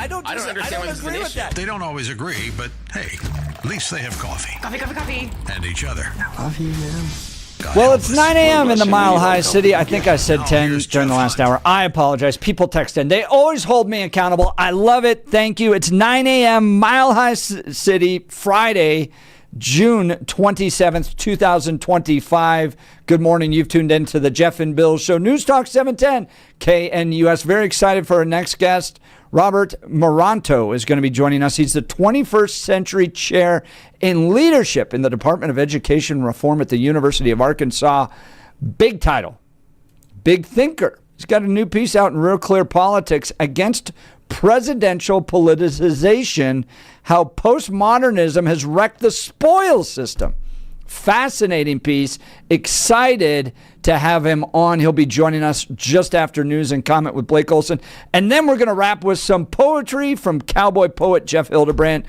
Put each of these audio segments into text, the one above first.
don't understand what's agree with that. They don't always agree, but hey, at least they have coffee. Coffee. And each other. Coffee, man. Well, it's 9 a.m. in the Mile High City. I think I said 10 during the last hour. I apologize. People text in. They always hold me accountable. I love it. Thank you. It's 9 a.m. Mile High City, Friday, June 27th, 2025. Good morning. You've tuned in to the Jeff and Bill Show. News Talk 710 KNUS. Very excited for our next guest. Robert Moranto is going to be joining us. He's the 21st Century Chair in Leadership in the Department of Education Reform at the University of Arkansas. Big title, big thinker. He's got a new piece out in Real Clear Politics against presidential politicization, how postmodernism has wrecked the spoils system. Fascinating piece. Excited to have him on. He'll be joining us just after news and comment with Blake Olson. And then we're going to wrap with some poetry from cowboy poet Jeff Hildebrandt.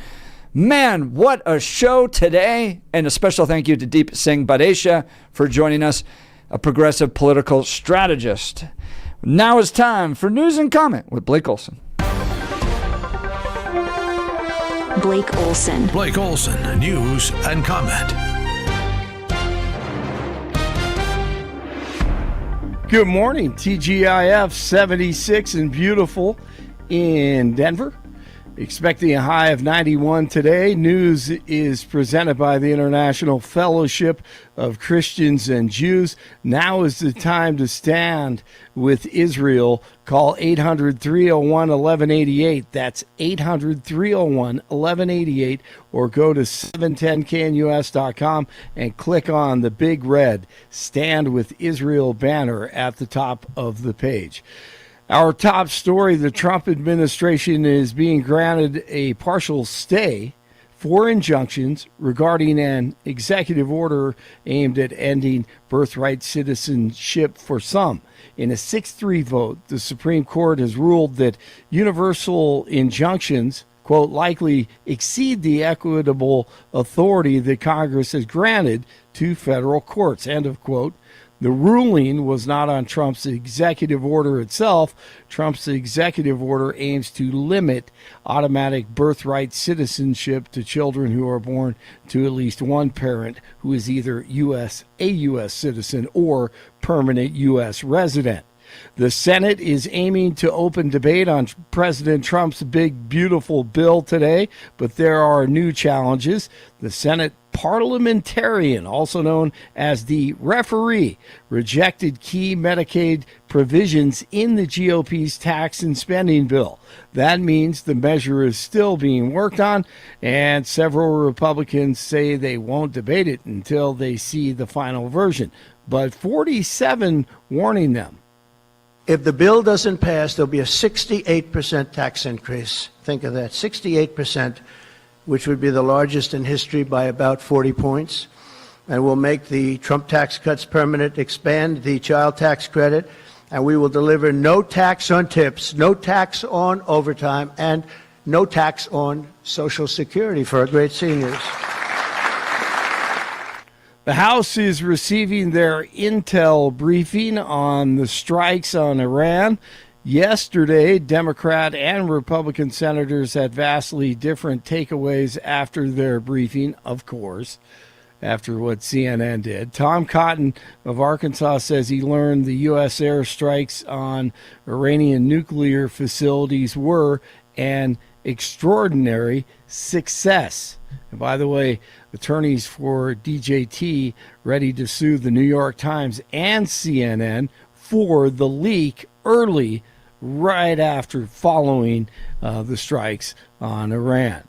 Man, what a show today. And a special thank you to Deep Singh Badesha for joining us, a progressive political strategist. Now is time for news and comment with Blake Olson. Blake Olson. Blake Olson, news and comment. Good morning, TGIF 76 and beautiful in Denver. Expecting a high of 91 today. News is presented by the International Fellowship of Christians and Jews. Now is the time to stand with Israel. Call 800-301-1188. That's 800-301-1188. Or go to 710knus.com and click on the big red Stand with Israel banner at the top of the page. Our top story, the Trump administration is being granted a partial stay for injunctions regarding an executive order aimed at ending birthright citizenship for some. In a 6-3 vote, the Supreme Court has ruled that universal injunctions, quote, likely exceed the equitable authority that Congress has granted to federal courts, end of quote. The ruling was not on Trump's executive order itself. Trump's executive order aims to limit automatic birthright citizenship to children who are born to at least one parent who is either a U.S. citizen or permanent U.S. resident. The Senate is aiming to open debate on President Trump's big, beautiful bill today, but there are new challenges. The Senate parliamentarian, also known as the referee, rejected key Medicaid provisions in the GOP's tax and spending bill. That means the measure is still being worked on, and several Republicans say they won't debate it until they see the final version. But 47 warning them. If the bill doesn't pass, there'll be a 68% tax increase. Think of that, 68%, which would be the largest in history by about 40 points. And we'll make the Trump tax cuts permanent, expand the child tax credit, and we will deliver no tax on tips, no tax on overtime, and no tax on Social Security for our great seniors. The House is receiving their intel briefing on the strikes on Iran. Yesterday, Democrat and Republican senators had vastly different takeaways after their briefing, of course, after what CNN did. Tom Cotton of Arkansas says he learned the U.S. airstrikes on Iranian nuclear facilities were an extraordinary success. And by the way, attorneys for DJT ready to sue the New York Times and CNN for the leak early, right after following the strikes on Iran.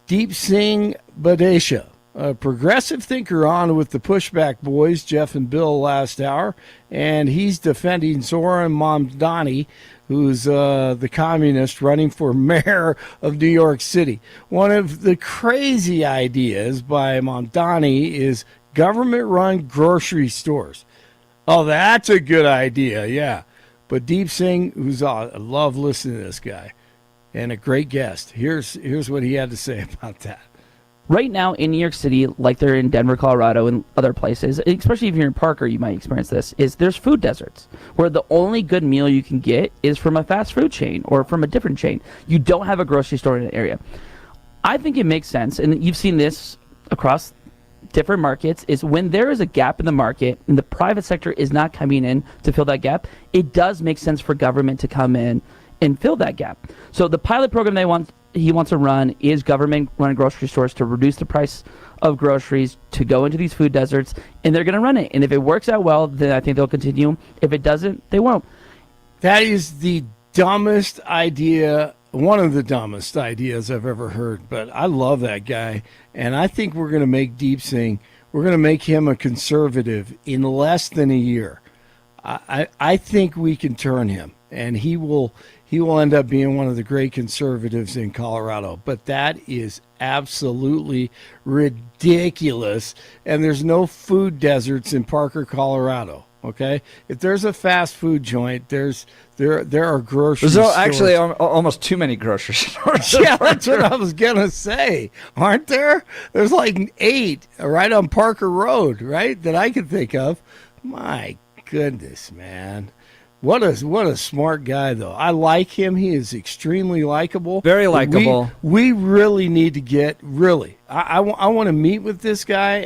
Deep Singh Badesha, a progressive thinker, on with the Pushback Boys, Jeff and Bill, last hour, and he's defending Zoran Mamdani, who's the communist running for mayor of New York City. One of the crazy ideas by Mamdani is government-run grocery stores. Oh, that's a good idea, yeah. But Deep Singh, I love listening to this guy, and a great guest. Here's what he had to say about that. Right now in New York City, like they're in Denver, Colorado, and other places, especially if you're in Parker, you might experience this, is there's food deserts where the only good meal you can get is from a fast food chain or from a different chain. You don't have a grocery store in an area. I think it makes sense, and you've seen this across different markets, is when there is a gap in the market and the private sector is not coming in to fill that gap, it does make sense for government to come in and fill that gap. So the pilot program he wants to run is government-run grocery stores to reduce the price of groceries, to go into these food deserts, and they're going to run it. And if it works out well, then I think they'll continue. If it doesn't, they won't. That is the dumbest idea, one of the dumbest ideas I've ever heard, but I love that guy, and I think we're going to make Deep Sing, we're going to make him a conservative in less than a year. I think we can turn him, and he will end up being one of the great conservatives in Colorado. But that is absolutely ridiculous, and there's no food deserts in Parker, Colorado. Okay, if there's a fast food joint, there are grocery stores. There's actually almost too many grocery stores. Yeah, that's what I was gonna say. Aren't there? There's like 8 right on Parker Road, right, that I can think of. My goodness, man. What a smart guy, though. I like him. He is extremely likable. Very likable. We really need to get, I want to meet with this guy,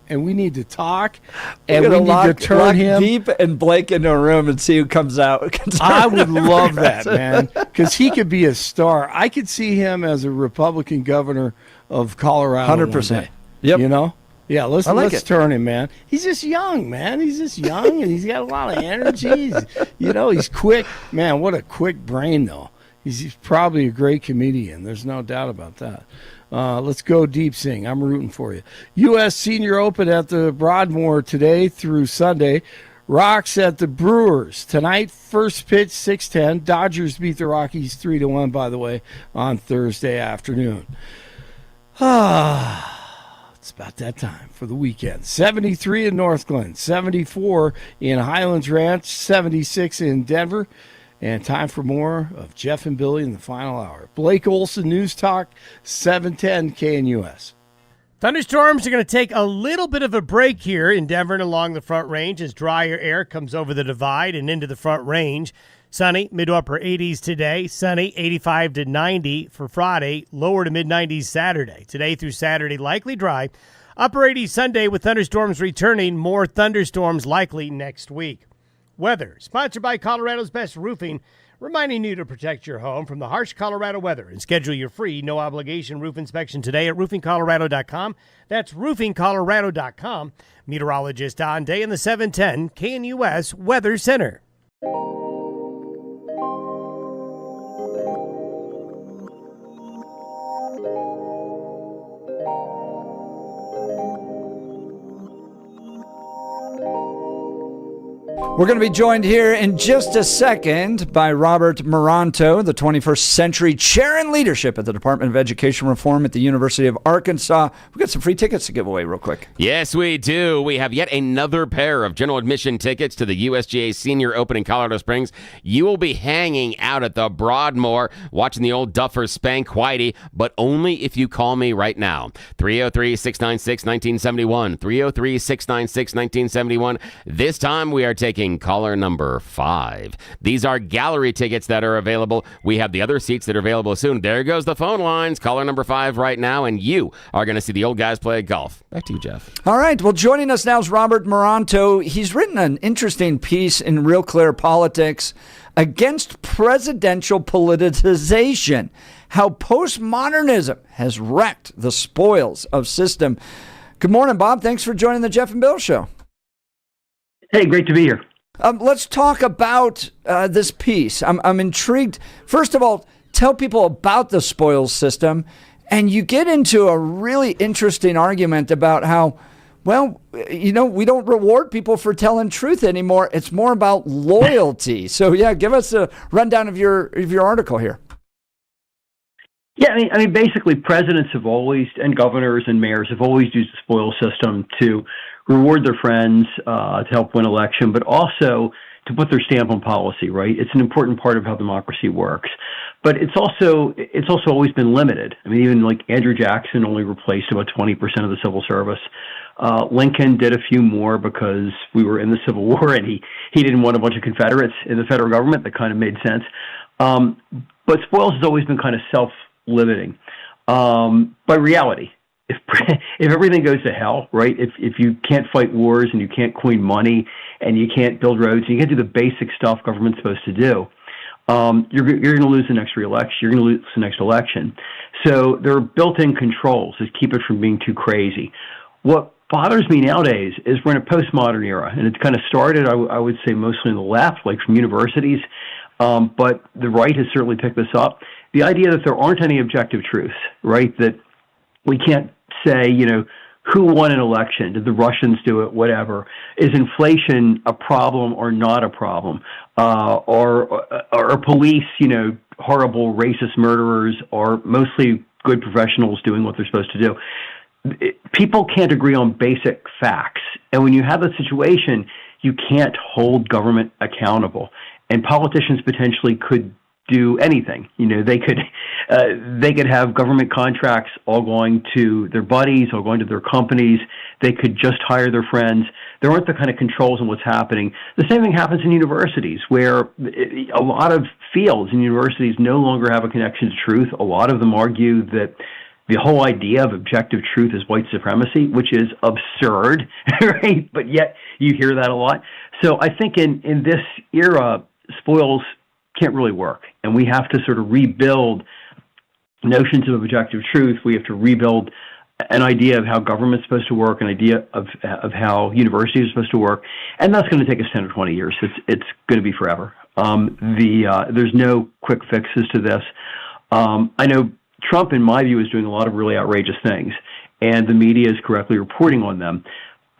and we need to talk, and we need to turn him. Deep and Blake into a room and see who comes out. I would love that, man, because he could be a star. I could see him as a Republican governor of Colorado. 100%. Yep. You know? Yeah, let's turn him, man. He's just young, man. He's just young, and he's got a lot of energy. He's quick. Man, what a quick brain, though. He's probably a great comedian. There's no doubt about that. Let's go Deep Sing. I'm rooting for you. U.S. Senior Open at the Broadmoor today through Sunday. Rocks at the Brewers tonight. First pitch 6:10. Dodgers beat the Rockies 3-1, by the way, on Thursday afternoon. It's about that time for the weekend. 73 in North Glen, 74 in Highlands Ranch, 76 in Denver. And time for more of Jeff and Billy in the final hour. Blake Olson, News Talk, 710 KNUS. Thunderstorms are going to take a little bit of a break here in Denver and along the Front Range as drier air comes over the divide and into the Front Range. Sunny, mid to upper 80s today. Sunny, 85 to 90 for Friday. Lower to mid 90s Saturday. Today through Saturday, likely dry. Upper 80s Sunday with thunderstorms returning. More thunderstorms likely next week. Weather, sponsored by Colorado's Best Roofing, reminding you to protect your home from the harsh Colorado weather and schedule your free no-obligation roof inspection today at roofingcolorado.com. That's roofingcolorado.com. Meteorologist Don Day in the 710 KNUS Weather Center. We're going to be joined here in just a second by Robert Moranto, the 21st Century Chair in Leadership at the Department of Education Reform at the University of Arkansas. We've got some free tickets to give away real quick. Yes, we do. We have yet another pair of general admission tickets to the USGA Senior Open in Colorado Springs. You will be hanging out at the Broadmoor watching the old Duffers spank Whitey, but only if you call me right now. 303-696-1971. 303-696-1971. This time we are taking caller number 5. These are gallery tickets that are available. We have the other seats that are available soon. There goes the phone lines. Caller number 5 right now, and you are going to see the old guys play golf. Back to you, Jeff. All right. Well, joining us now is Robert Moranto. He's written an interesting piece in Real Clear Politics against presidential politicization, how postmodernism has wrecked the spoils of system. Good morning, Bob. Thanks for joining the Jeff and Bill Show. Hey, great to be here. Let's talk about this piece. I'm intrigued. First of all, tell people about the spoils system, and you get into a really interesting argument about how, well, we don't reward people for telling truth anymore. It's more about loyalty. So, yeah, give us a rundown of your article here. Yeah, I mean, basically, presidents have always, and governors and mayors have always used the spoils system to reward their friends, to help win election, but also to put their stamp on policy, right? It's an important part of how democracy works. but it's also always been limited. I mean, even like Andrew Jackson only replaced about 20% of the civil service. Lincoln did a few more because we were in the Civil War, and he didn't want a bunch of Confederates in the federal government. That kind of made sense. But spoils has always been kind of self-limiting. By reality, if everything goes to hell, right? If you can't fight wars and you can't coin money and you can't build roads and you can't do the basic stuff government's supposed to do, you're going to lose the next re-election. You're going to lose the next election. So there are built-in controls that keep it from being too crazy. What bothers me nowadays is we're in a postmodern era, and it's kind of started, I would say, mostly in the left, like from universities, but the right has certainly picked this up. The idea that there aren't any objective truths, right? That we can't say, who won an election? Did the Russians do it? Whatever. Is inflation a problem or not a problem? Or are police, horrible racist murderers, or mostly good professionals doing what they're supposed to do? People can't agree on basic facts. And when you have that situation, you can't hold government accountable. And politicians potentially could do anything. They could have government contracts all going to their buddies, all going to their companies. They could just hire their friends. There aren't the kind of controls on what's happening. The same thing happens in universities, where a lot of fields in universities no longer have a connection to truth. A lot of them argue that the whole idea of objective truth is white supremacy, which is absurd, right? But yet you hear that a lot. So I think in this era, spoils can't really work. And we have to sort of rebuild notions of objective truth. We have to rebuild an idea of how government's supposed to work, an idea of how universities are supposed to work. And that's going to take us 10 or 20 years. It's going to be forever. There's no quick fixes to this. I know Trump, in my view, is doing a lot of really outrageous things, and the media is correctly reporting on them.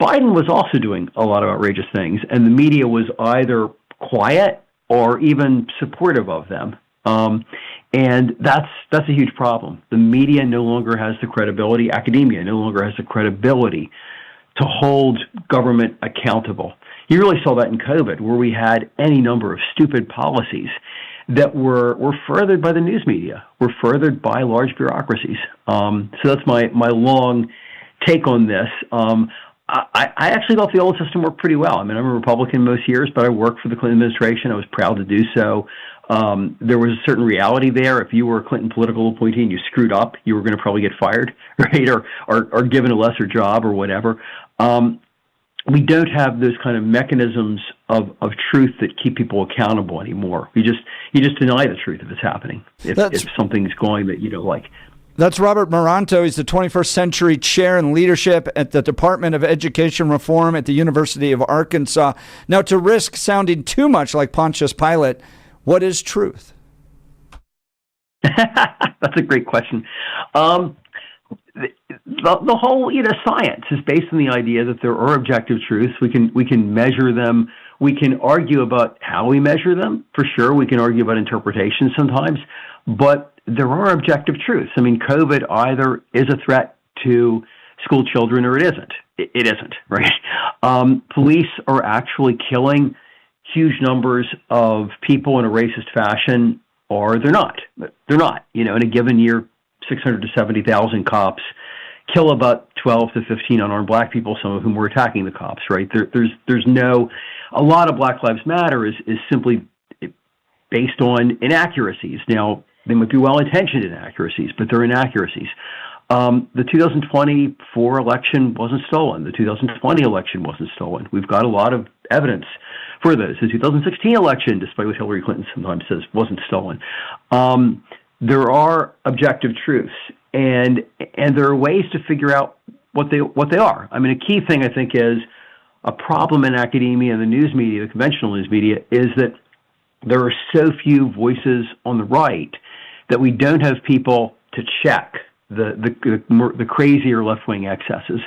Biden was also doing a lot of outrageous things, and the media was either quiet or even supportive of them. And that's a huge problem. The media no longer has the credibility, academia no longer has the credibility to hold government accountable. You really saw that in COVID, where we had any number of stupid policies that were furthered by the news media, were furthered by large bureaucracies. So that's my long take on this. I actually thought the old system worked pretty well. I mean, I'm a Republican most years, but I worked for the Clinton administration. I was proud to do so. There was a certain reality there. If you were a Clinton political appointee and you screwed up, you were going to probably get fired, right, or given a lesser job or whatever. We don't have those kind of mechanisms of truth that keep people accountable anymore. You just deny the truth if it's happening, if something's going that you don't like. That's Robert Moranto. He's the 21st Century Chair in Leadership at the Department of Education Reform at the University of Arkansas. Now, to risk sounding too much like Pontius Pilate, what is truth? That's a great question. The whole science is based on the idea that there are objective truths. We can measure them. We can argue about how we measure them. For sure, we can argue about interpretation sometimes, but there are objective truths. I mean, COVID either is a threat to school children or it isn't. It isn't, right? Police are actually killing huge numbers of people in a racist fashion, or they're not. They're not. In a given year, 600 to 70,000 cops kill about 12 to 15 unarmed black people, some of whom were attacking the cops, right? There's no, a lot of Black Lives Matter is simply based on inaccuracies. Now, they might be well-intentioned inaccuracies, but they're inaccuracies. The 2024 election wasn't stolen. The 2020 election wasn't stolen. We've got a lot of evidence for this. The 2016 election, despite what Hillary Clinton sometimes says, wasn't stolen. There are objective truths, and there are ways to figure out what they are. I mean, a key thing I think is a problem in academia and the news media, the conventional news media, is that there are so few voices on the right that we don't have people to check the crazier left-wing excesses,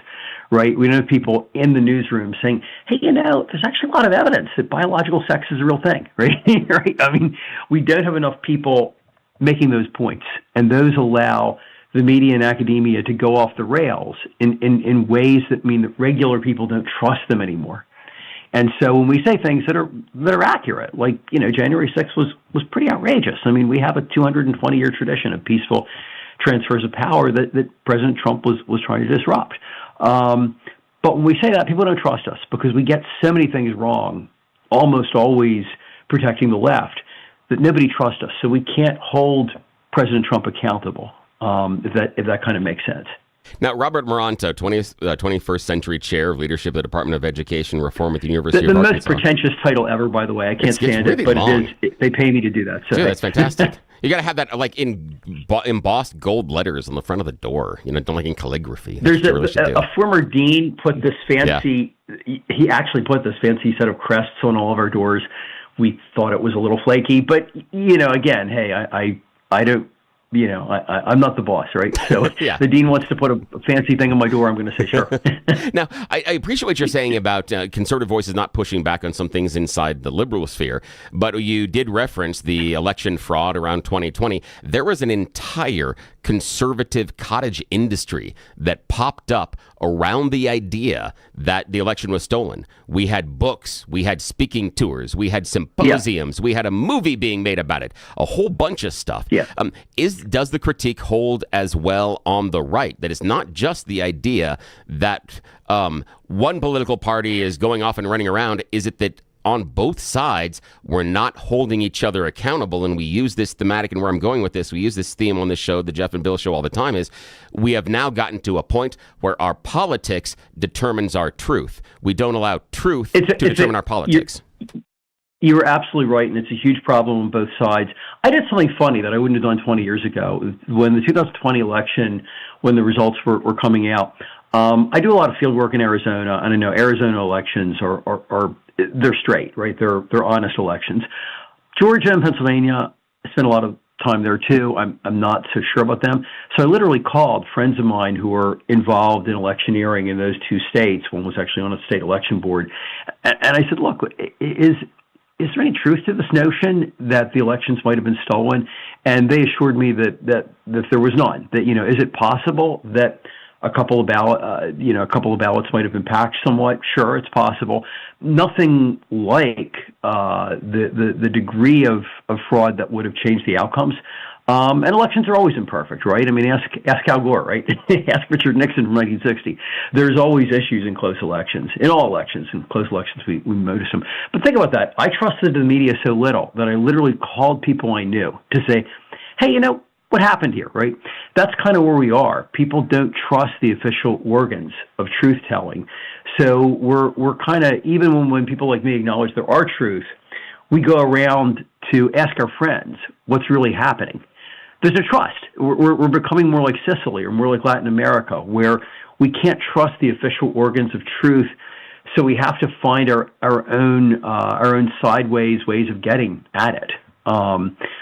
right? We don't have people in the newsroom saying, hey, there's actually a lot of evidence that biological sex is a real thing, right? Right? I mean, we don't have enough people making those points, and those allow the media and academia to go off the rails in ways that mean that regular people don't trust them anymore. And so when we say things that are accurate, like, January 6th was pretty outrageous. I mean, we have a 220-year tradition of peaceful transfers of power that President Trump was trying to disrupt. But when we say that, people don't trust us because we get so many things wrong, almost always protecting the left, that nobody trusts us. So we can't hold President Trump accountable, if that kind of makes sense. Now, Robert Moranto, 21st Century Chair of Leadership of the Department of Education Reform at the University the of most Arkansas. Pretentious title ever, by the way. I can't stand really it, but long. they pay me to do that. So. Dude, that's fantastic. You got to have that like in embossed gold letters on the front of the door. Don't like in calligraphy. There's a former dean put this fancy. Yeah. He actually put this fancy set of crests on all of our doors. We thought it was a little flaky, but again, hey, I don't. I'm not the boss, right? So yeah. The dean wants to put a fancy thing on my door, I'm going to say sure. Now, I appreciate what you're saying about conservative voices not pushing back on some things inside the liberal sphere, but you did reference the election fraud around 2020. There was an entire conservative cottage industry that popped up around the idea that the election was stolen. We had books, we had speaking tours, we had symposiums, we had a movie being made about it, a whole bunch of stuff. Yeah. Does the critique hold as well on the right? That it's not just the idea that one political party is going off and running around. Is it that on both sides, we're not holding each other accountable? And we use this thematic, and where I'm going with this, we use this theme on this show, the Jeff and Bill Show, all the time, is we have now gotten to a point where our politics determines our truth. We don't allow truth to determine our politics. You were absolutely right, and it's a huge problem on both sides. I did something funny that I wouldn't have done 20 years ago. When the 2020 election, when the results were coming out, I do a lot of field work in Arizona, and I know Arizona elections are they're straight, right? They're honest elections. Georgia and Pennsylvania, I spent a lot of time there too. I'm not so sure about them. So I literally called friends of mine who were involved in electioneering in those two states. One was actually on a state election board, and I said, "Look, is there any truth to this notion that the elections might have been stolen?" And they assured me that there was none. That is it possible that a couple of ballots might have been patched somewhat? Sure, it's possible. Nothing like the degree of fraud that would have changed the outcomes. And elections are always imperfect, right? I mean, ask Al Gore, right? Ask Richard Nixon from 1960. There's always issues in close elections. In all elections, in close elections, we notice them. But think about that. I trusted the media so little that I literally called people I knew to say, hey, what happened here, right? That's kind of where we are. People don't trust the official organs of truth-telling. So we're kind of, even when people like me acknowledge there are truths, we go around to ask our friends what's really happening. There's no trust. We're becoming more like Sicily or more like Latin America, where we can't trust the official organs of truth, so we have to find our own sideways ways of getting at it,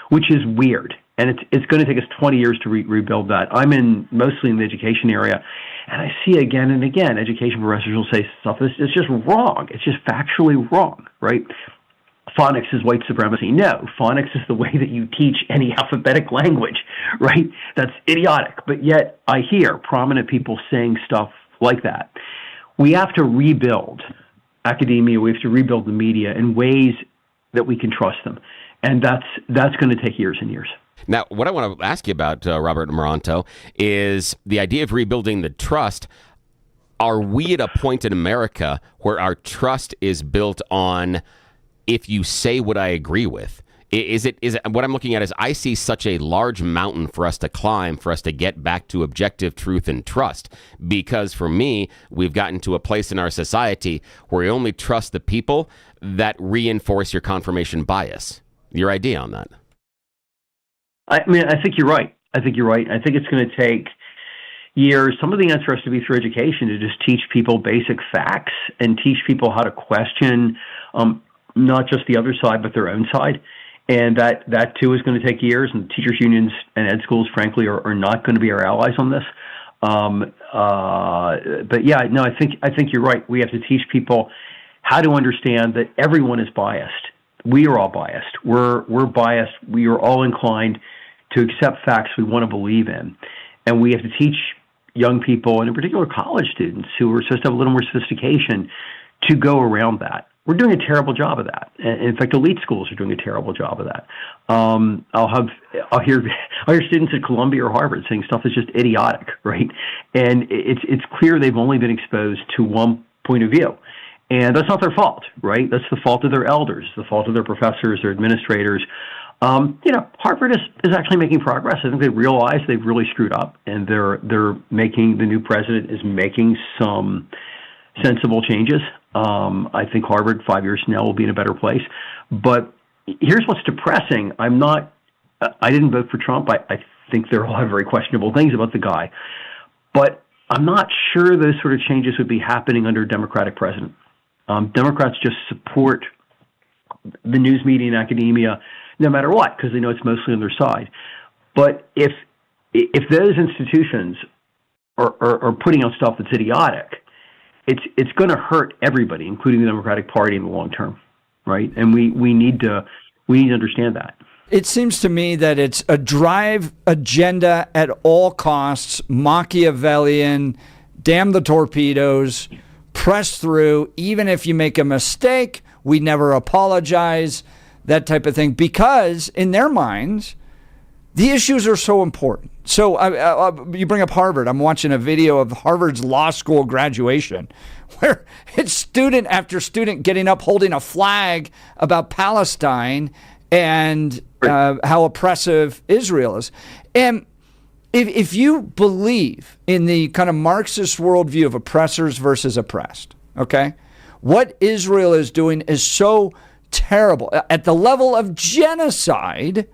which is weird. And it's going to take us 20 years to rebuild that. I'm mostly in the education area, and I see again and again education professors will say stuff that's just wrong. It's just factually wrong, right? Phonics is white supremacy. No, phonics is the way that you teach any alphabetic language, right? That's idiotic. But yet I hear prominent people saying stuff like that. We have to rebuild academia. We have to rebuild the media in ways that we can trust them. And that's going to take years and years. Now, what I want to ask you about, Robert Moranto, is the idea of rebuilding the trust. Are we at a point in America where our trust is built on if you say what I agree with? Is it what I'm looking at is I see such a large mountain for us to climb, for us to get back to objective truth and trust. Because for me, we've gotten to a place in our society where you only trust the people that reinforce your confirmation bias. Your idea on that? I mean, I think you're right. I think it's going to take years. Some of the answer has to be through education, to just teach people basic facts and teach people how to question not just the other side, but their own side. And that too is going to take years. And teachers unions and ed schools, frankly, are not going to be our allies on this. But yeah, no, I think you're right. We have to teach people how to understand that everyone is biased. We are all biased. We're biased. We are all inclined to accept facts we want to believe in. And we have to teach young people, and in particular college students who are supposed to have a little more sophistication, to go around that. we're doing a terrible job of that. In fact, elite schools are doing a terrible job of that. I'll hear students at Columbia or Harvard saying stuff that's just idiotic, right? And it's clear they've only been exposed to one point of view. And that's not their fault, right? That's the fault of their elders, the fault of their professors, their administrators. Harvard is actually making progress. I think they realize they've really screwed up, and the new president is making some sensible changes. I think Harvard 5 years from now will be in a better place. But here's what's depressing. I didn't vote for Trump. I think there are a lot of very questionable things about the guy. But I'm not sure those sort of changes would be happening under a Democratic president. Democrats just support the news media and academia no matter what, because they know it's mostly on their side. But if those institutions are putting out stuff that's idiotic, it's going to hurt everybody, including the Democratic Party, in the long term, right? And we need to understand that. It seems to me that it's a drive agenda at all costs, Machiavellian, damn the torpedoes, press through, even if you make a mistake, we never apologize, that type of thing, because in their minds, the issues are so important. So you bring up Harvard. I'm watching a video of Harvard's law school graduation where it's student after student getting up holding a flag about Palestine and how oppressive Israel is. And if you believe in the kind of Marxist worldview of oppressors versus oppressed, okay, what Israel is doing is so terrible at the level of genocide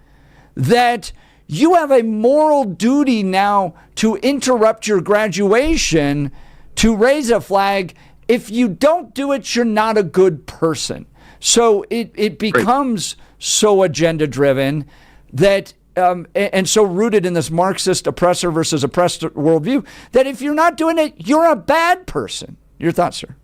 that you have a moral duty now to interrupt your graduation to raise a flag. If you don't do it, you're not a good person. So it becomes so agenda driven that and so rooted in this Marxist oppressor versus oppressed worldview that if you're not doing it, you're a bad person. Your thoughts, sir?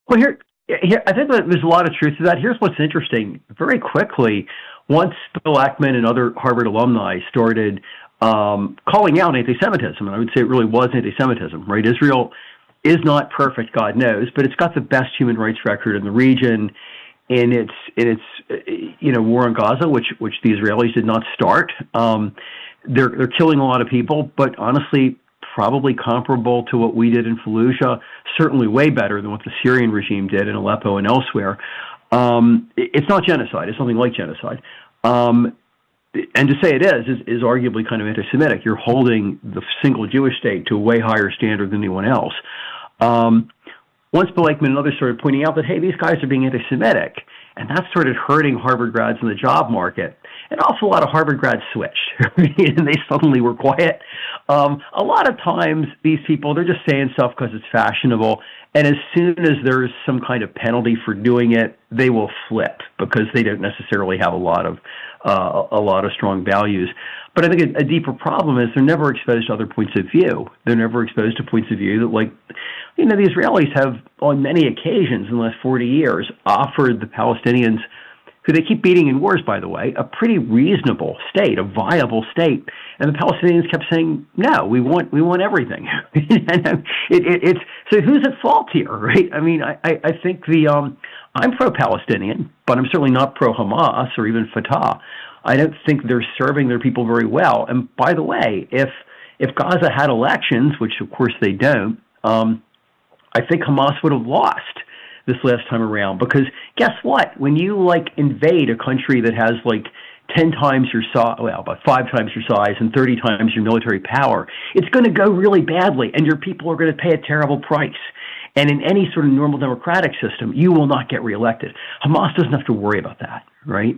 Well, here, I think that there's a lot of truth to that. Here's what's interesting. Very quickly, once Bill Ackman and other Harvard alumni started calling out anti-Semitism, and I would say it really was anti-Semitism, right? Israel is not perfect, God knows, but it's got the best human rights record in the region. In its war on Gaza, which the Israelis did not start. They're killing a lot of people, but honestly, probably comparable to what we did in Fallujah. Certainly, way better than what the Syrian regime did in Aleppo and elsewhere. It's not genocide; it's something like genocide. And to say it is arguably kind of anti-Semitic. You're holding the single Jewish state to a way higher standard than anyone else. Once Bill Ackman and others started pointing out that, hey, these guys are being anti-Semitic, and that started hurting Harvard grads in the job market, and also a lot of Harvard grads switched, and they suddenly were quiet. A lot of times, these people, they're just saying stuff because it's fashionable, and as soon as there's some kind of penalty for doing it, they will flip because they don't necessarily have a lot of strong values. But I think a deeper problem is they're never exposed to other points of view. They're never exposed to points of view that, the Israelis have, on many occasions in the last 40 years, offered the Palestinians, who they keep beating in wars, by the way, a pretty reasonable state, a viable state. And the Palestinians kept saying, no, we want everything. And so who's at fault here, right? I mean, I think I'm pro-Palestinian, but I'm certainly not pro-Hamas or even Fatah. I don't think they're serving their people very well. And by the way, if Gaza had elections, which of course they don't, I think Hamas would have lost this last time around, because guess what? When you invade a country that has 10 times your size, about 5 times your size and 30 times your military power, it's going to go really badly, and your people are going to pay a terrible price. And in any sort of normal democratic system, you will not get reelected. Hamas doesn't have to worry about that, right?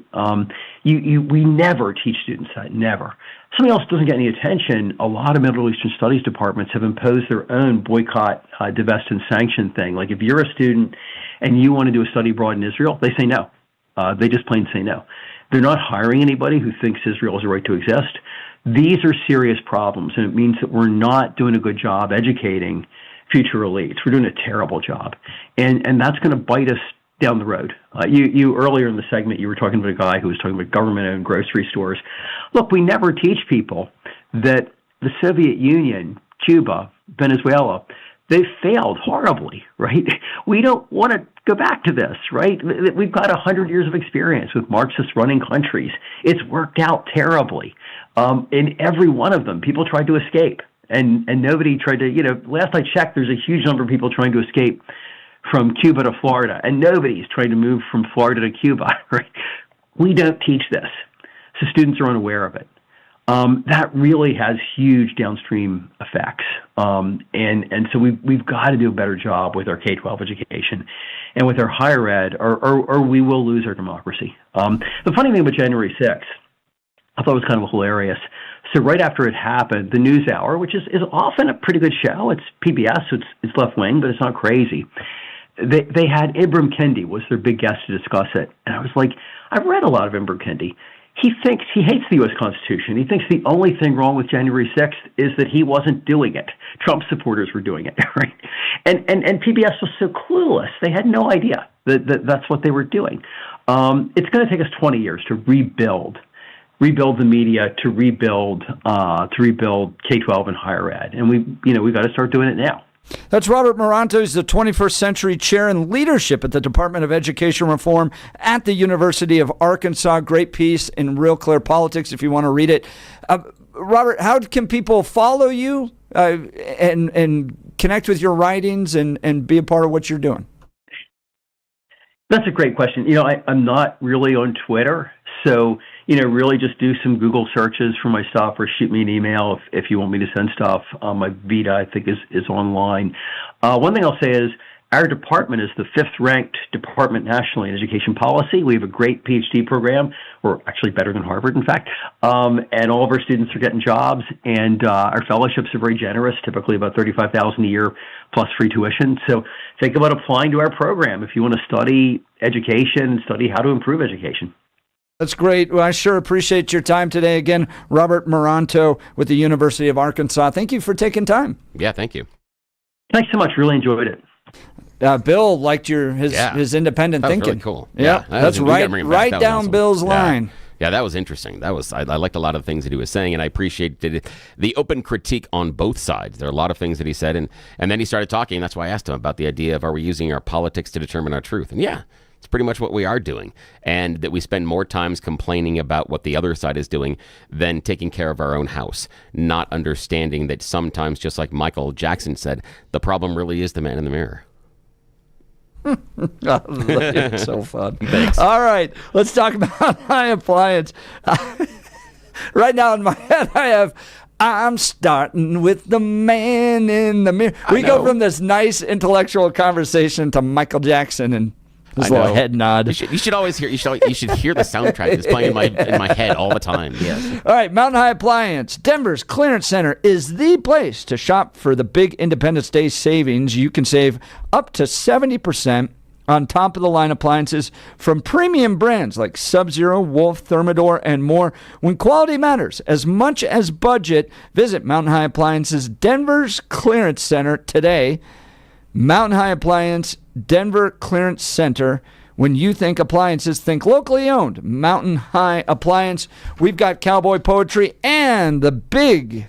We never teach students that, never. Something else doesn't get any attention. A lot of Middle Eastern studies departments have imposed their own boycott, divest, and sanction thing. Like if you're a student and you want to do a study abroad in Israel, they say no. They just plain say no. They're not hiring anybody who thinks Israel has a right to exist. These are serious problems, and it means that we're not doing a good job educating future elites. We're doing a terrible job, and that's going to bite us down the road. You earlier in the segment, you were talking about a guy who was talking about government-owned grocery stores. Look, we never teach people that the Soviet Union, Cuba, Venezuela, They failed horribly, right? We don't want to go back to this, right? We've got 100 years of experience with Marxists running countries. It's worked out terribly. In every one of them, people tried to escape, and nobody tried to, last I checked, there's a huge number of people trying to escape from Cuba to Florida, and nobody's trying to move from Florida to Cuba, right? We don't teach this, so students are unaware of it. That really has huge downstream effects. And so we've got to do a better job with our K-12 education and with our higher ed, or we will lose our democracy. The funny thing about January 6th, I thought it was kind of hilarious. So right after it happened, the NewsHour, which is often a pretty good show, it's PBS, so it's left wing, but it's not crazy. They had Ibram Kendi was their big guest to discuss it, and I was like, I've read a lot of Ibram Kendi. He hates the U.S. Constitution. He thinks the only thing wrong with January 6th is that he wasn't doing it. Trump supporters were doing it, right? And PBS was so clueless. They had no idea that that's what they were doing. It's going to take us 20 years to rebuild the media, to rebuild K-12 and higher ed. And we've got to start doing it now. That's Robert Moranto. He's the 21st Century Chair in Leadership at the Department of Education Reform at the University of Arkansas. Great piece in Real Clear Politics if you want to read it. Robert, how can people follow you and connect with your writings and be a part of what you're doing? That's a great question. I'm not really on Twitter, so really just do some Google searches for my stuff or shoot me an email if you want me to send stuff. My Vita, I think, is online. One thing I'll say is our department is the 5th ranked department nationally in education policy. We have a great PhD program. We're actually better than Harvard, in fact. And all of our students are getting jobs, and our fellowships are very generous, typically about $35,000 a year plus free tuition. So think about applying to our program if you want to study education and study how to improve education. That's great. Well, I sure appreciate your time today. Again, Robert Moranto with the University of Arkansas. Thank you for taking time. Yeah, thank you. Thanks so much. Really enjoyed it. Bill liked his independent thinking. Really cool. Yeah, that's right down awesome. Bill's line. Yeah, that was interesting. I liked a lot of the things that he was saying, and I appreciated the open critique on both sides. There are a lot of things that he said, and then he started talking, and that's why I asked him about the idea of, are we using our politics to determine our truth? And yeah, it's pretty much what we are doing, and that we spend more times complaining about what the other side is doing than taking care of our own house, not understanding that sometimes, just like Michael Jackson said, the problem really is the man in the mirror. It's so fun. Thanks. All right, let's talk about high appliance. Right now in my head, I have, I'm starting with the man in the mirror. We go from this nice intellectual conversation to Michael Jackson and this little head nod. You should always hear. You should hear the soundtrack that's playing in my head all the time. Yes. All right, Mountain High Appliance, Denver's Clearance Center is the place to shop for the big Independence Day savings. You can save up to 70% on top of the line appliances from premium brands like Sub-Zero, Wolf, Thermador, and more. When quality matters as much as budget, visit Mountain High Appliance's Denver's Clearance Center today. Mountain High Appliance, Denver Clearance Center. When you think appliances, think locally owned. Mountain High Appliance. We've got cowboy poetry and the big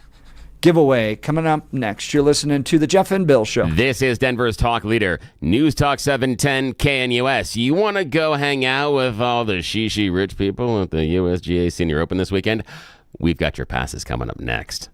giveaway coming up next. You're listening to the Jeff and Bill Show. This is Denver's talk leader, News Talk 710 KNUS. You want to go hang out with all the shishi rich people at the USGA Senior Open this weekend? We've got your passes coming up next.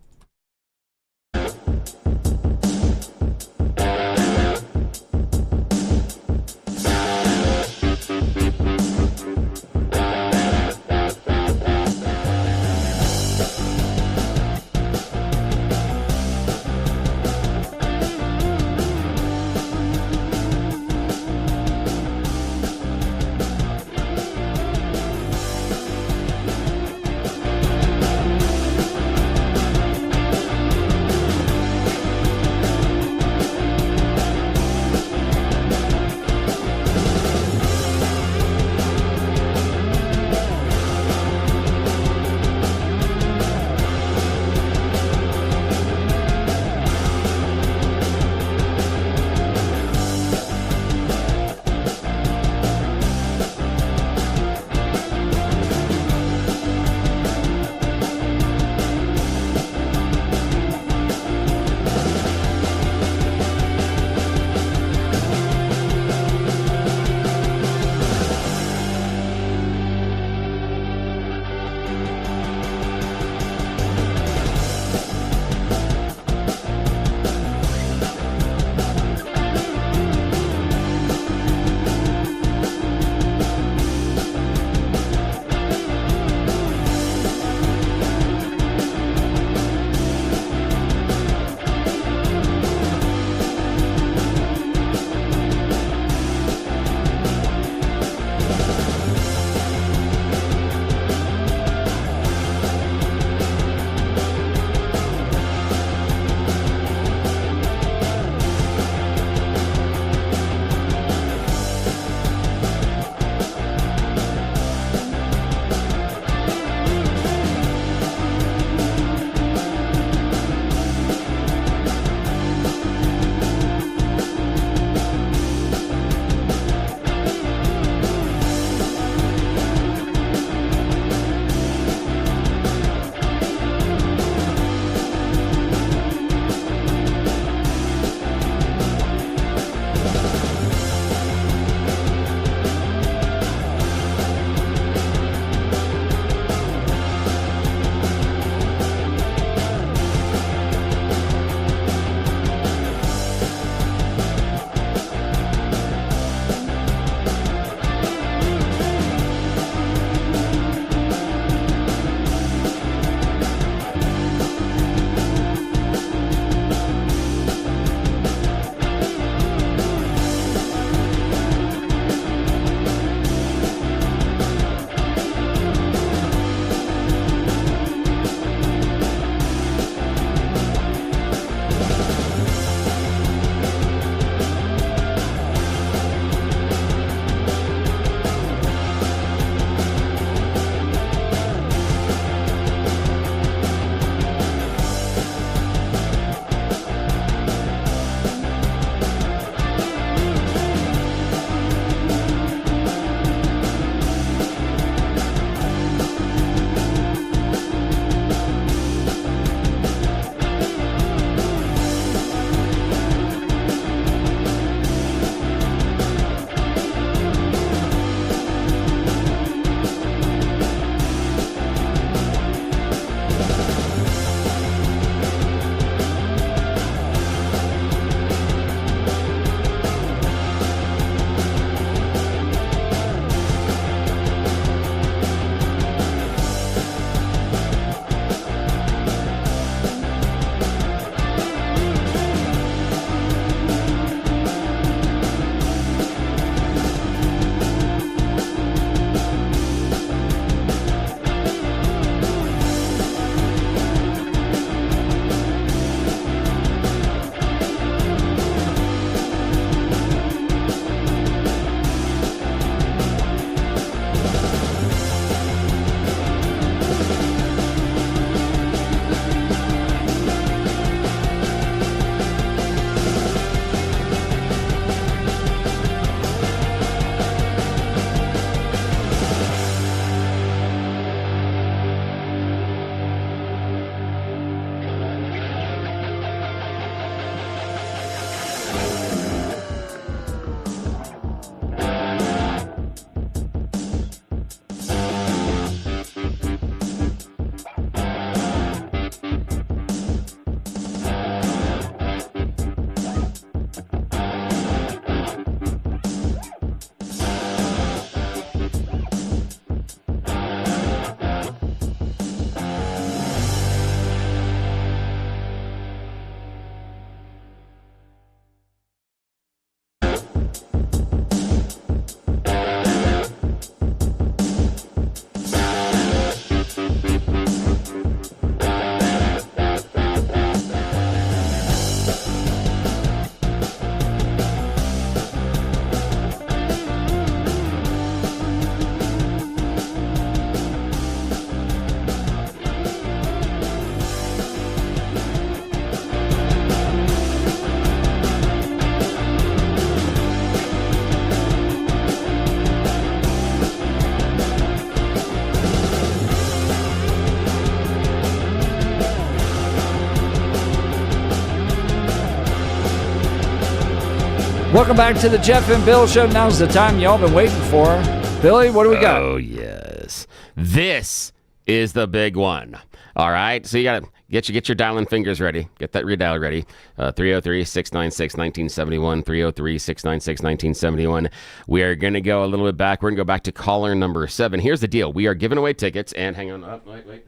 Welcome back to the Jeff and Bill Show. Now's the time y'all been waiting for. Billy, what do we got? Oh, yes. This is the big one. All right, so you got to get your dialing fingers ready. Get that redial ready. 303-696-1971, 303-696-1971. We are going to go a little bit back. We're going to go back to caller number 7. Here's the deal. We are giving away tickets, and hang on. Wait.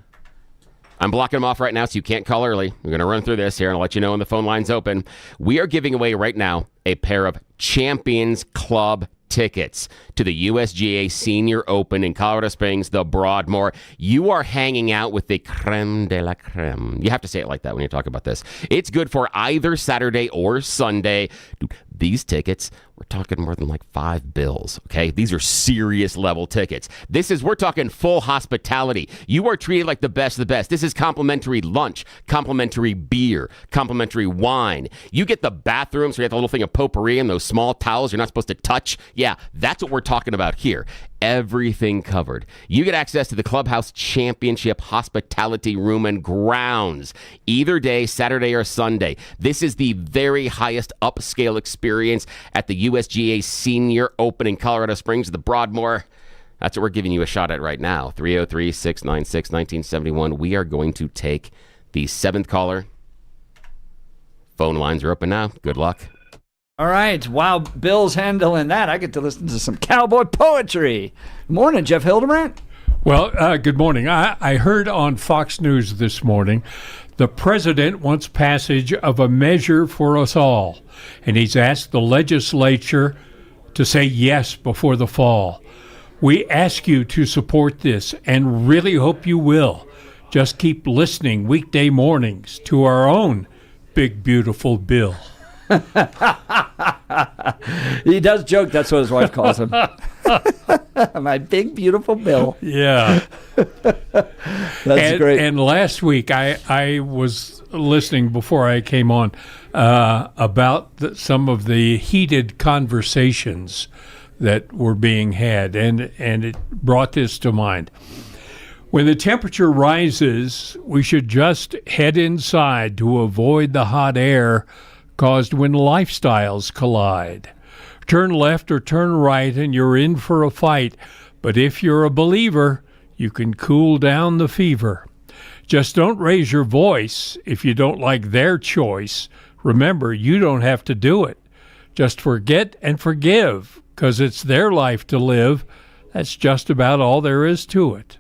I'm blocking them off right now, so you can't call early. We're going to run through this here, and I'll let you know when the phone line's open. We are giving away right now a pair of Champions Club tickets to the USGA Senior Open in Colorado Springs, the Broadmoor. You are hanging out with the creme de la creme. You have to say it like that when you talk about this. It's good for either Saturday or Sunday. Dude, these tickets, we're talking more than like $5, okay? These are serious level tickets. We're talking full hospitality. You are treated like the best of the best. This is complimentary lunch, complimentary beer, complimentary wine. You get the bathroom, so you have the little thing of potpourri and those small towels you're not supposed to touch. Yeah, that's what we're talking about here. Everything covered. You get access to the Clubhouse Championship Hospitality Room and Grounds either day, Saturday or Sunday. This is the very highest upscale experience at the USGA Senior Open in Colorado Springs, the Broadmoor. That's what we're giving you a shot at right now. 303-696-1971. We are going to take the 7th caller. Phone lines are open now. Good luck. All right. While Bill's handling that, I get to listen to some cowboy poetry. Morning, Jeff Hildebrand. Well, good morning. I heard on Fox News this morning the president wants passage of a measure for us all, and he's asked the legislature to say yes before the fall. We ask you to support this and really hope you will. Just keep listening weekday mornings to our own big, beautiful Bill. He does joke. That's what his wife calls him. My big, beautiful Bill. Yeah. That's great. And last week, I was listening before I came on about some of the heated conversations that were being had, and it brought this to mind. When the temperature rises, we should just head inside to avoid the hot air caused when lifestyles collide. Turn left or turn right and you're in for a fight, but if you're a believer, you can cool down the fever. Just don't raise your voice if you don't like their choice. Remember, you don't have to do it. Just forget and forgive, 'cause it's their life to live. That's just about all there is to it.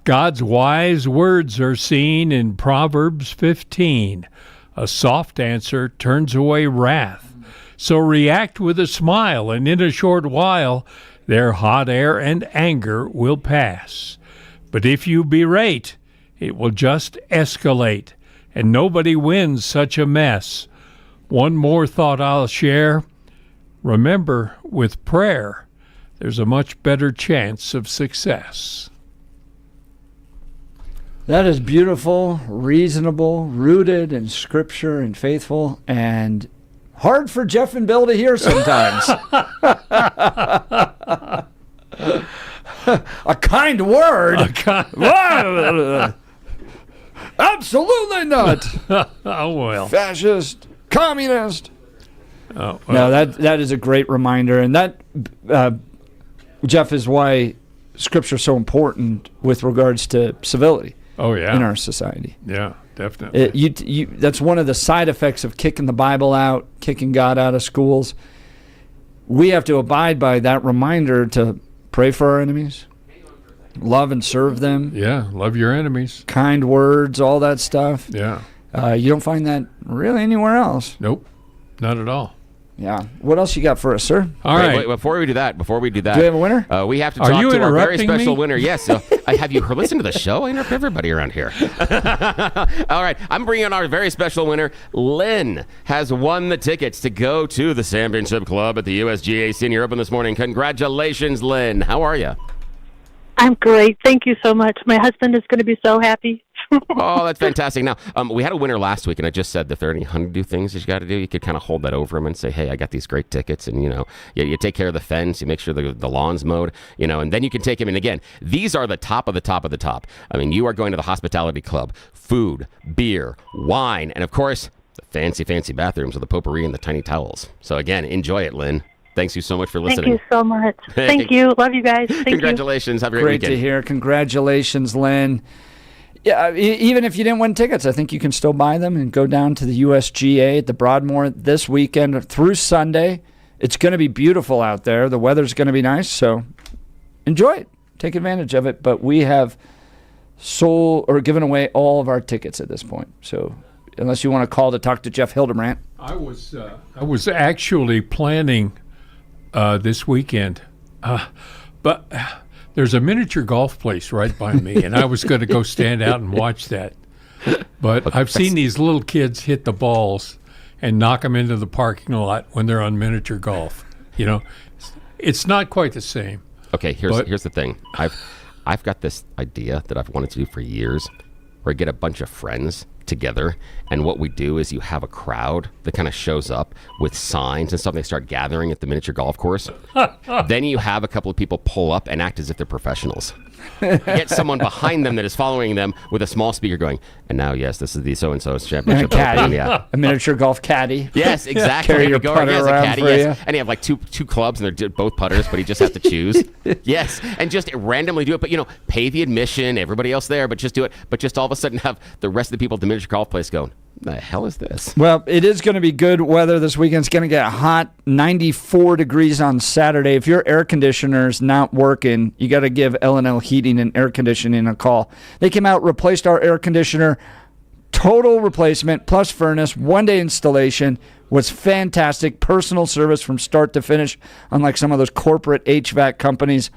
God's wise words are seen in Proverbs 15. A soft answer turns away wrath. So react with a smile, and in a short while, their hot air and anger will pass. But if you berate, it will just escalate, and nobody wins such a mess. One more thought I'll share. Remember, with prayer, there's a much better chance of success. That is beautiful, reasonable, rooted in Scripture and faithful, and hard for Jeff and Bill to hear sometimes. A kind word? Absolutely not. Oh, well. Fascist, communist. Oh, well. No, that is a great reminder, and that, Jeff, is why Scripture is so important with regards to civility. Oh, yeah. In our society. Yeah, definitely. That's one of the side effects of kicking the Bible out, kicking God out of schools. We have to abide by that reminder to pray for our enemies, love and serve them. Yeah, love your enemies. Kind words, all that stuff. Yeah. You don't find that really anywhere else. Nope, not at all. Yeah. What else you got for us, sir? All right. Wait, before we do that, do we have a winner? We have to talk to our very special winner. Yes. Have you listened to the show? I interrupt everybody around here. All right. I'm bringing on our very special winner. Lynn has won the tickets to go to the Championship Club at the USGA Senior Open this morning. Congratulations, Lynn. How are you? I'm great. Thank you so much. My husband is going to be so happy. Oh, that's fantastic. Now, we had a winner last week, and I just said that if there are any honeydew things that you got to do, you could kind of hold that over him and say, hey, I got these great tickets, and, you take care of the fence, you make sure the lawn's mowed, and then you can take him. And again, these are the top of the top of the top. I mean, you are going to the hospitality club, food, beer, wine, and, of course, The fancy bathrooms with the potpourri and the tiny towels. So again, enjoy it, Lynn. Thanks you so much for listening. Thank you so much. Thank you. Love you guys. Thank Congratulations. Have a great weekend. Great to hear. Congratulations, Lynn. Yeah, even if you didn't win tickets, I think you can still buy them and go down to the USGA at the Broadmoor this weekend through Sunday. It's going to be beautiful out there. The weather's going to be nice, so enjoy it. Take advantage of it. But we have sold or given away all of our tickets at this point. So unless you want to call to talk to Jeff Hildebrandt. I was actually planning this weekend, but there's a miniature golf place right by me, and I was going to go stand out and watch that. But I've seen these little kids hit the balls and knock them into the parking lot when they're on miniature golf. You know, it's not quite the same. Okay, here's the thing. I've got this idea that I've wanted to do for years, where I get a bunch of friends together, and what we do is you have a crowd that kind of shows up with signs and stuff. They start gathering at the miniature golf course. Then you have a couple of people pull up and act as if they're professionals. Get someone behind them that is following them with a small speaker going, and now, yes, this is the so-and-so's championship. Caddy. Yeah. A miniature golf caddy. Yes, exactly. Carry your Go, putter yes, around a caddy, for yes. you. And you have like two clubs, and they're both putters, but he just has to choose. Yes, and just randomly do it. But, pay the admission, everybody else there, but just do it. But just all of a sudden have the rest of the people at the miniature golf place going, the hell is this? Well, it is going to be good weather this weekend. It's going to get hot, 94 degrees on Saturday. If your air conditioner's not working, you got to give L&L Heating and Air Conditioning a call. They came out, replaced our air conditioner, total replacement, plus furnace, one-day installation, was fantastic. Personal service from start to finish, unlike some of those corporate HVAC companies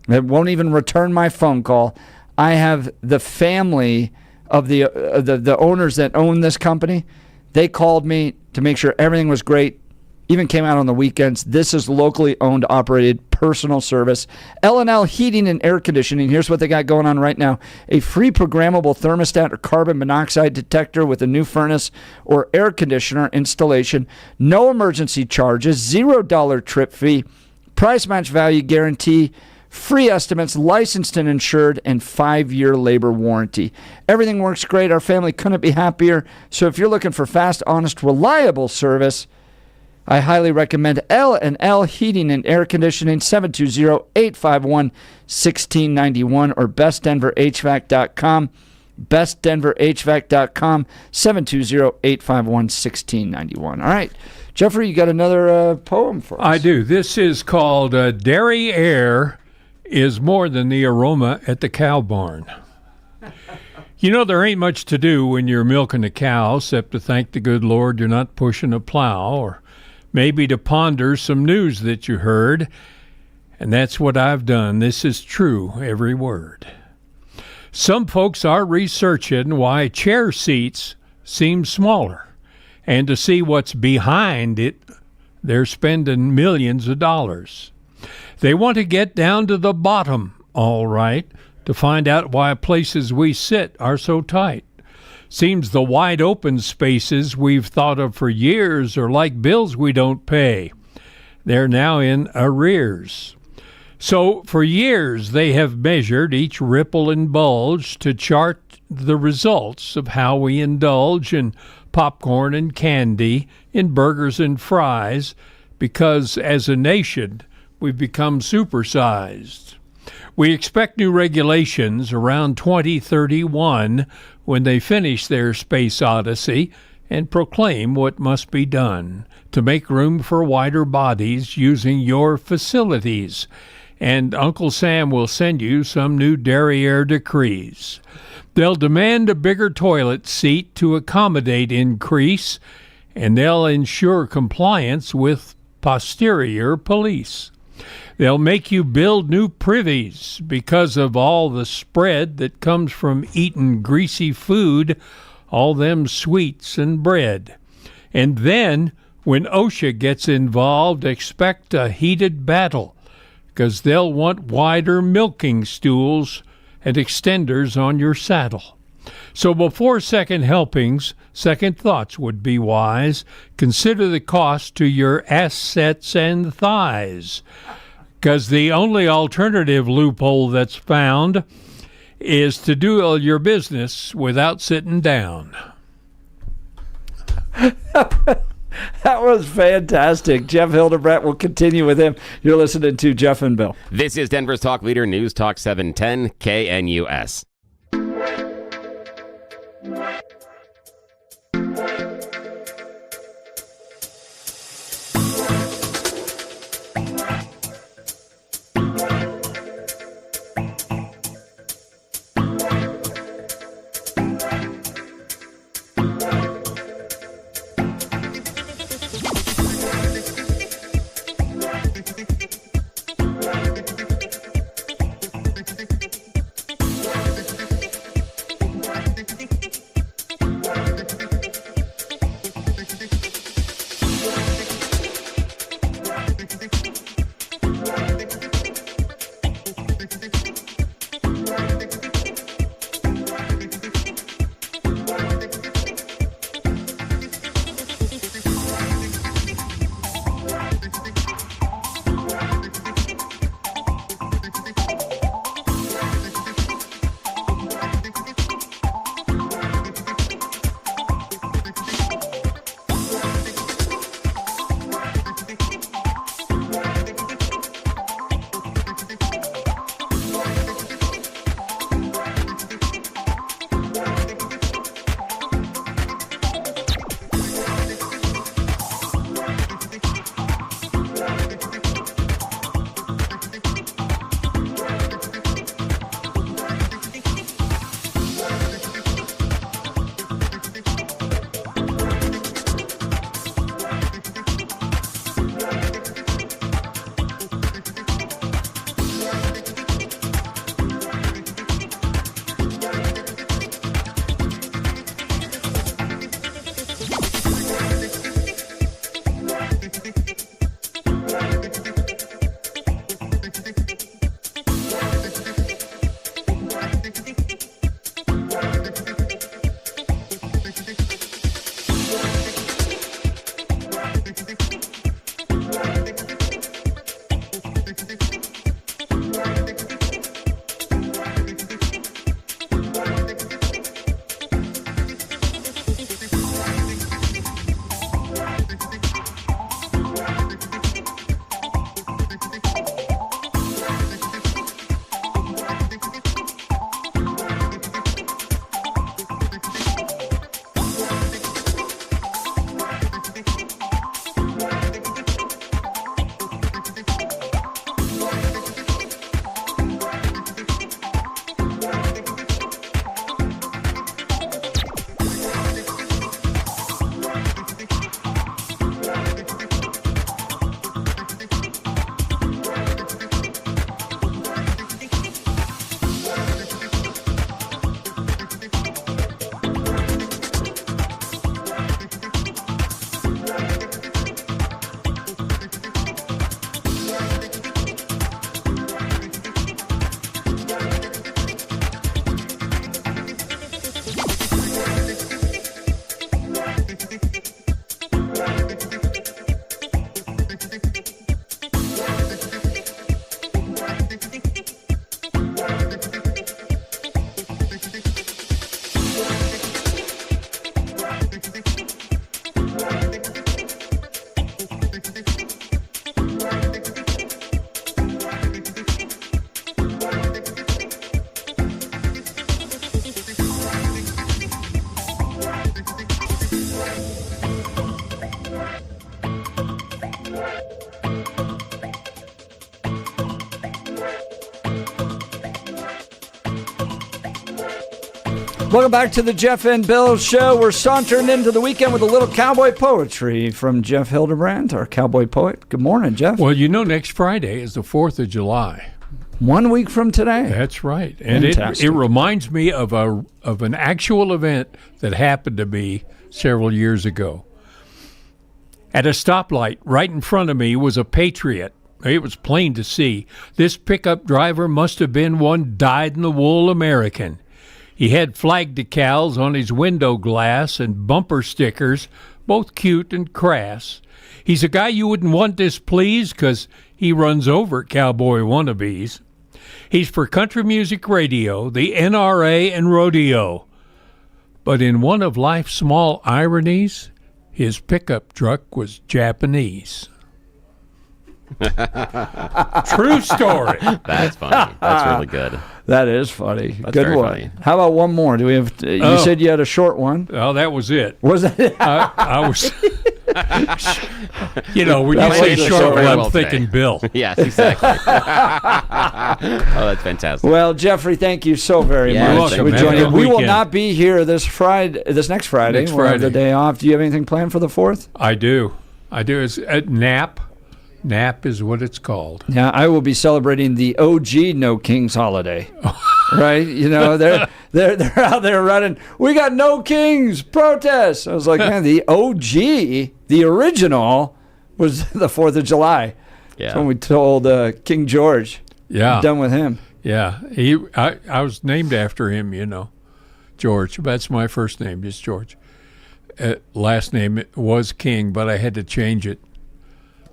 that won't even return my phone call. I have the family of the owners that own this company. They called me to make sure everything was great, even came out on the weekends. This is locally owned, operated, personal service. L&L Heating and Air Conditioning. Here's what they got going on right now. A free programmable thermostat or carbon monoxide detector with a new furnace or air conditioner installation. No emergency charges, $0 trip fee, price match value guarantee, free estimates, licensed and insured, and 5-year labor warranty. Everything works great. Our family couldn't be happier. So if you're looking for fast, honest, reliable service, I highly recommend L&L Heating and Air Conditioning, 720-851-1691 or bestdenverhvac.com. bestdenverhvac.com, 720-851-1691. All right. Jeffrey, you got another poem for us? I do. This is called Dairy Air is More Than the Aroma at the Cow Barn. There ain't much to do when you're milking a cow except to thank the good Lord you're not pushing a plow, or maybe to ponder some news that you heard. And that's what I've done. This is true, every word. Some folks are researching why chair seats seem smaller. And to see what's behind it, they're spending millions of dollars. They want to get down to the bottom, all right, to find out why places we sit are so tight. Seems the wide open spaces we've thought of for years are like bills we don't pay. They're now in arrears. So for years they have measured each ripple and bulge to chart the results of how we indulge in popcorn and candy, in burgers and fries, because as a nation we've become supersized. We expect new regulations around 2031 when they finish their space odyssey and proclaim what must be done to make room for wider bodies using your facilities. And Uncle Sam will send you some new derriere decrees. They'll demand a bigger toilet seat to accommodate increase, and they'll ensure compliance with posterior police. They'll make you build new privies because of all the spread that comes from eating greasy food, all them sweets and bread. And then, when OSHA gets involved, expect a heated battle, because they'll want wider milking stools and extenders on your saddle. So before second helpings, second thoughts would be wise. Consider the cost to your assets and thighs, because the only alternative loophole that's found is to do all your business without sitting down. That was fantastic. Jeff Hildebrandt. We'll continue with him. You're listening to Jeff and Bill. This is Denver's Talk Leader, News Talk 710 KNUS. Welcome back to the Jeff and Bill Show. We're sauntering into the weekend with a little cowboy poetry from Jeff Hildebrandt, our cowboy poet. Good morning, Jeff. Well, you know, next Friday is the 4th of July. 1 week from today. That's right. And it reminds me of an actual event that happened to me several years ago. At a stoplight right in front of me was a Patriot. It was plain to see. This pickup driver must have been one dyed-in-the-wool American. He had flag decals on his window glass and bumper stickers, both cute and crass. He's a guy you wouldn't want displeased because he runs over cowboy wannabes. He's for country music radio, the NRA, and rodeo. But in one of life's small ironies, his pickup truck was Japanese. True story. That's funny. That's really good. That is funny. That's Good very one. funny. How about one more? Do we have? You said you had a short one. Well, that was it. Was that? I was. When That you say was a short short one, one I'm thinking today. Bill. Yes, exactly. Oh, that's fantastic. Well, Jeffrey, thank you so very Yeah, much you're for welcome. joining. Have a We will weekend. not be here this next Friday. Next We'll have the Friday. day off. Do you have anything planned for the 4th? I do. It's at NAP. NAP is what it's called. Yeah, I will be celebrating the OG No Kings holiday. Right? They're out there running. We got No Kings protest. I was like, man, the OG, the original, was the 4th of July. Yeah. That's when we told King George. Yeah. Done with him. Yeah. I was named after him, George. That's my first name, just George. Last name was King, but I had to change it.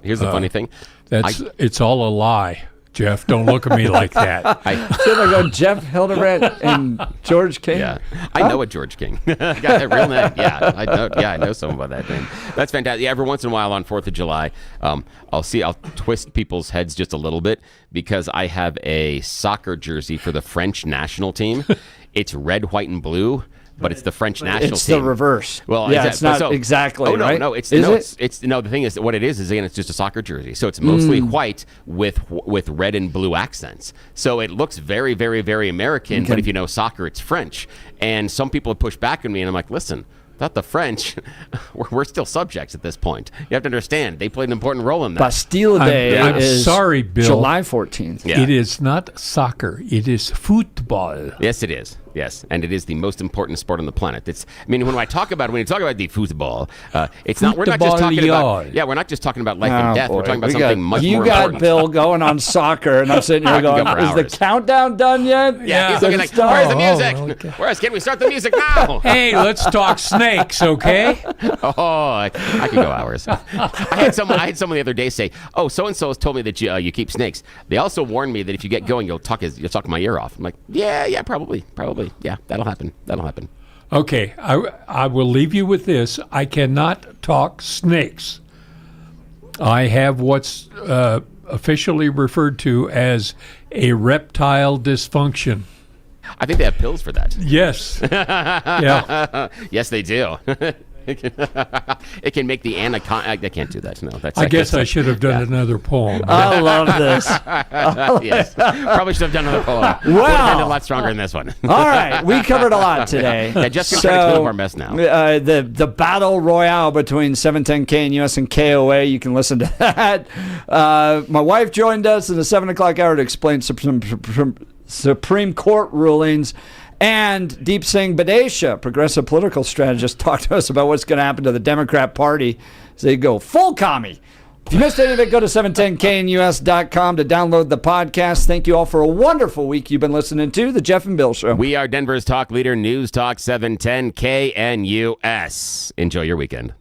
Here's the funny thing. It's all a lie, Jeff. Don't look at me like that. So I go Jeff Hildebrandt and George King. Yeah, I know a George King. Got that real name. Yeah, I know. Yeah, I know someone by that name. That's fantastic. Yeah, every once in a while on 4th of July, I'll twist people's heads just a little bit because I have a soccer jersey for the French national team. It's red, white, and blue. But it's the French national It's team. the reverse. Well, yeah, it's not exactly. Oh no, right? no, it's is no, it? it's no. The thing is, what it is again, it's just a soccer jersey. So it's mostly white with red and blue accents. So it looks very, very, very American. Okay. But if you know soccer, it's French. And some people have pushed back on me, and I'm like, listen. Not the French. We're still subjects at this point. You have to understand they played an important role in that. Bastille Day I'm is sorry, Bill. July 14th. Yeah. It is not soccer. It is football. Yes, it is. Yes, and it is the most important sport on the planet. When you talk about the football, it's not. We're not just talking about. Yeah, we're not just talking about life and death. We're talking about something much more important. You got Bill going on soccer, and I'm sitting here going, go "Is the countdown done yet?" Yeah, he's looking like, where's the music? Where's? Can we start the music now? Hey, let's talk snakes, okay? Oh, I could go hours. I had someone the other day say, "Oh, so and so has told me that you keep snakes." They also warned me that if you get going, you'll talk my ear off. I'm like, yeah, probably, yeah, that'll happen. Okay, I will leave you with this. I cannot talk snakes. I have what's officially referred to as a reptile dysfunction. I think they have pills for that. Yes. Yeah. Yes, they do. It can make the anaconda. I can't do that. No, that's. I guess I should have done another poem. I love this. Yes, probably should have done another poem. Would have been a lot stronger in this one. All right, we covered a lot today. Yeah, just going to try to clean up our mess now. The battle royale between 710K and US and KOA, you can listen to that. My wife joined us in the 7 o'clock hour to explain Supreme Court rulings. And Deep Singh Badesha, progressive political strategist, talked to us about what's going to happen to the Democrat Party as they go full commie. If you missed any of it, go to 710knus.com to download the podcast. Thank you all for a wonderful week you've been listening to The Jeff and Bill Show. We are Denver's talk leader, News Talk 710 KNUS. Enjoy your weekend.